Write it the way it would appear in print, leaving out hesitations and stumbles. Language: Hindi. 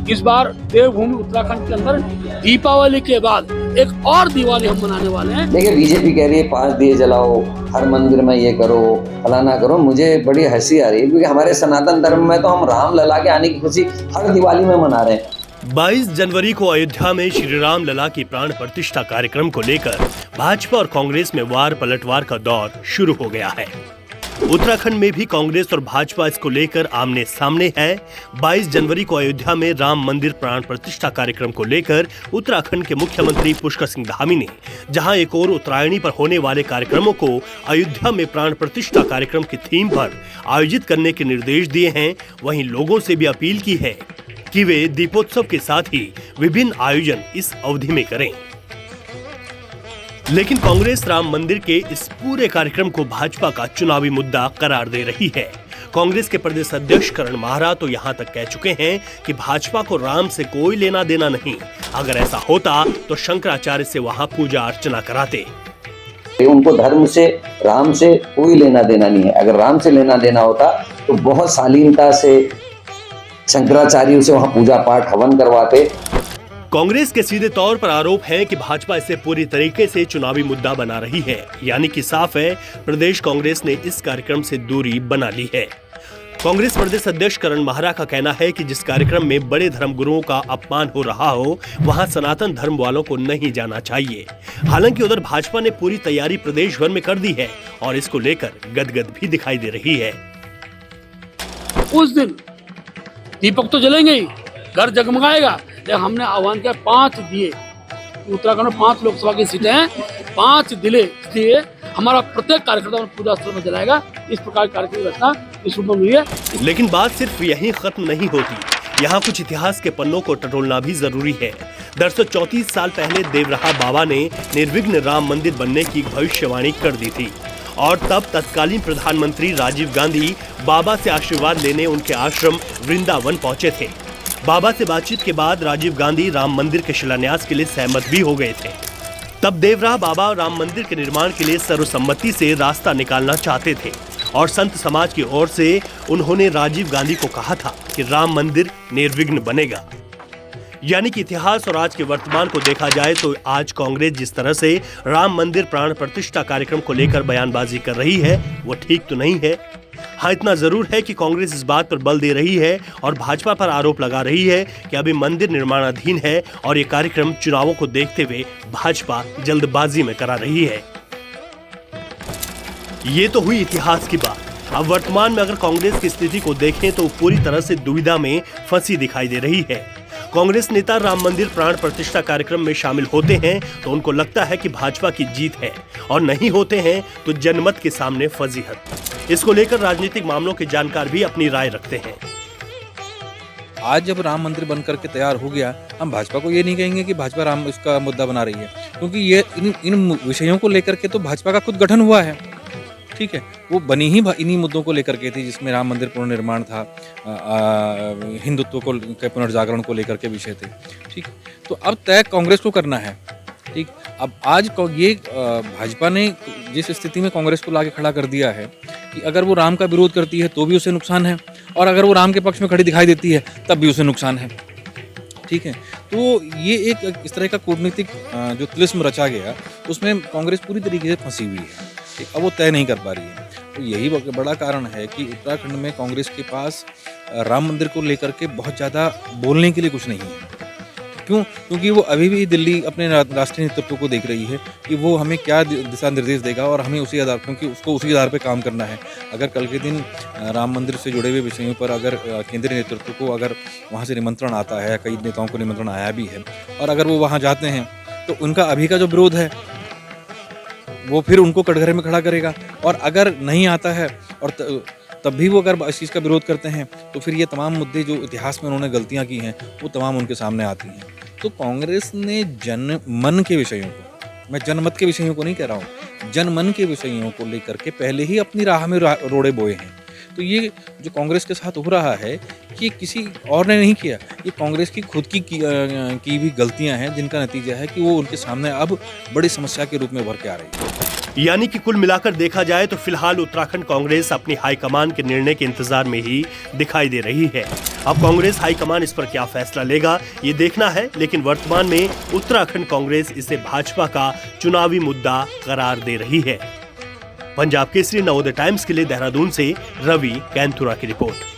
इस बार देवभूमि उत्तराखंड के अंदर दीपावली के बाद एक और दिवाली हम मनाने वाले हैं। देखिए, बीजेपी कह रही है 5 दिए जलाओ, हर मंदिर में ये करो, फलाना करो। मुझे बड़ी हंसी आ रही है क्योंकि हमारे सनातन धर्म में तो हम राम लला के आने की खुशी हर दिवाली में मना रहे हैं। 22 जनवरी को अयोध्या में श्री राम लला की प्राण प्रतिष्ठा कार्यक्रम को लेकर भाजपा और कांग्रेस में वार पलटवार का दौर शुरू हो गया है। उत्तराखंड में भी कांग्रेस और भाजपा इसको लेकर आमने सामने है। 22 जनवरी को अयोध्या में राम मंदिर प्राण प्रतिष्ठा कार्यक्रम को लेकर उत्तराखंड के मुख्यमंत्री पुष्कर सिंह धामी ने जहां एक और उत्तरायणी पर होने वाले कार्यक्रमों को अयोध्या में प्राण प्रतिष्ठा कार्यक्रम की थीम पर आयोजित करने के निर्देश दिए हैं, वहीं लोगों से भी अपील की है कि वे दीपोत्सव के साथ ही विभिन्न आयोजन इस अवधि में करें। लेकिन कांग्रेस राम मंदिर के इस पूरे कार्यक्रम को भाजपा का चुनावी मुद्दा करार दे रही है। कांग्रेस के प्रदेश अध्यक्ष करण माहरा तो यहां तक कह चुके हैं कि भाजपा को राम से कोई लेना देना नहीं, अगर ऐसा होता तो शंकराचार्य से वहां पूजा अर्चना कराते। उनको धर्म से, राम से कोई लेना देना नहीं है। अगर राम से लेना देना होता तो बहुत शालीनता से शंकराचार्य से वहां पूजा पाठ हवन करवाते। कांग्रेस के सीधे तौर पर आरोप है कि भाजपा इसे पूरी तरीके से चुनावी मुद्दा बना रही है, यानी कि साफ है प्रदेश कांग्रेस ने इस कार्यक्रम से दूरी बना ली है। कांग्रेस प्रदेश अध्यक्ष करण माहरा का कहना है कि जिस कार्यक्रम में बड़े धर्मगुरुओं का अपमान हो रहा हो वहां सनातन धर्म वालों को नहीं जाना चाहिए। हालांकि उधर भाजपा ने पूरी तैयारी प्रदेश भर में कर दी है और इसको लेकर गदगद भी दिखाई दे रही है। उस दिन दीपक तो जलेंगे ही, घर जगमगाएगा, लेकिन हमने आह्वान किया 5 दिए। उत्तराखंड में 5 लोकसभा की सीटें हैं, 5 दिए हमारा प्रत्येक कार्यक्रम पूजा स्थल में जलाएगा। इस प्रकार कार्यक्रम की रचना इस रूप में हुई है। लेकिन बात सिर्फ यहीं खत्म नहीं होती, यहाँ कुछ इतिहास के पन्नों को टटोलना भी जरूरी है। दरअसल 34 साल पहले देवराहा बाबा ने निर्विघ्न राम मंदिर बनने की भविष्यवाणी कर दी थी और तब तत्कालीन प्रधानमंत्री राजीव गांधी बाबा से आशीर्वाद लेने उनके आश्रम वृंदावन पहुंचे थे। बाबा से बातचीत के बाद राजीव गांधी राम मंदिर के शिलान्यास के लिए सहमत भी हो गए थे। तब देवराहा बाबा राम मंदिर के निर्माण के लिए सर्वसम्मति से रास्ता निकालना चाहते थे और संत समाज की ओर से उन्होंने राजीव गांधी को कहा था कि राम मंदिर निर्विघ्न बनेगा। यानी कि इतिहास और आज के वर्तमान को देखा जाए तो आज कांग्रेस जिस तरह से राम मंदिर प्राण प्रतिष्ठा कार्यक्रम को लेकर बयानबाजी कर रही है वो ठीक तो नहीं है। हाँ, इतना जरूर है कि कांग्रेस इस बात पर बल दे रही है और भाजपा पर आरोप लगा रही है कि अभी मंदिर निर्माणाधीन है और ये कार्यक्रम चुनावों को देखते हुए भाजपा जल्दबाजी में करा रही है। ये तो हुई इतिहास की बात। अब वर्तमान में अगर कांग्रेस की स्थिति को देखें तो पूरी तरह से दुविधा में फंसी दिखाई दे रही है। कांग्रेस नेता राम मंदिर प्राण प्रतिष्ठा कार्यक्रम में शामिल होते हैं तो उनको लगता है कि भाजपा की जीत है और नहीं होते हैं तो जनमत के सामने फजीहत। इसको लेकर राजनीतिक मामलों के जानकार भी अपनी राय रखते हैं। आज जब राम मंदिर बनकर के तैयार हो गया, हम भाजपा को ये नहीं कहेंगे कि भाजपा राम इसका मुद्दा बना रही है, क्योंकि ये इन विषयों को लेकर के तो भाजपा का खुद गठन हुआ है। ठीक है, वो बनी ही इन्हीं मुद्दों को लेकर के थी, जिसमें राम मंदिर पुनर्निर्माण था, हिंदुत्व को के पुनर्जागरण को लेकर के विषय थे। ठीक, तो अब तय कांग्रेस को करना है। ठीक, अब आज ये भाजपा ने जिस स्थिति में कांग्रेस को लाके खड़ा कर दिया है कि अगर वो राम का विरोध करती है तो भी उसे नुकसान है और अगर वो राम के पक्ष में खड़ी दिखाई देती है तब भी उसे नुकसान है। ठीक है, तो ये एक इस तरह का कूटनीतिक जो तिलिस्म रचा गया उसमें कांग्रेस पूरी तरीके से फंसी हुई है। अब वो तय नहीं कर पा रही है। तो यही बड़ा कारण है कि उत्तराखंड में कांग्रेस के पास राम मंदिर को लेकर के बहुत ज़्यादा बोलने के लिए कुछ नहीं है। क्यों? क्योंकि वो अभी भी दिल्ली अपने राष्ट्रीय नेतृत्व को देख रही है कि वो हमें क्या दिशा निर्देश देगा और हमें उसी आधार, क्योंकि उसको उसी आधार पर काम करना है। अगर कल के दिन राम मंदिर से जुड़े हुए विषयों पर अगर केंद्रीय नेतृत्व को अगर वहाँ से निमंत्रण आता है, कई नेताओं को निमंत्रण आया भी है, और अगर वो वहाँ जाते हैं तो उनका अभी का जो विरोध है वो फिर उनको कटघरे में खड़ा करेगा, और अगर नहीं आता है और तब भी वो अगर इस चीज़ का विरोध करते हैं तो फिर ये तमाम मुद्दे जो इतिहास में उन्होंने गलतियां की हैं वो तमाम उनके सामने आती हैं। तो कांग्रेस ने जनमन के विषयों को, मैं जनमत के विषयों को नहीं कह रहा हूँ, जनमन के विषयों को लेकर के पहले ही अपनी राह में रोड़े बोए हैं। तो ये जो कांग्रेस के साथ हो रहा है कि किसी और ने नहीं किया, ये कांग्रेस की खुद की भी गलतियां हैं जिनका नतीजा है कि वो उनके सामने अब बड़ी समस्या के रूप में उभर के आ रही है। यानी कि कुल मिलाकर देखा जाए तो फिलहाल उत्तराखंड कांग्रेस अपनी हाईकमान के निर्णय के इंतजार में ही दिखाई दे रही है। अब कांग्रेस हाईकमान इस पर क्या फैसला लेगा ये देखना है, लेकिन वर्तमान में उत्तराखंड कांग्रेस इसे भाजपा का चुनावी मुद्दा करार दे रही है। पंजाब केसरी नवोदय टाइम्स के लिए देहरादून से रवि कैंथुरा की रिपोर्ट।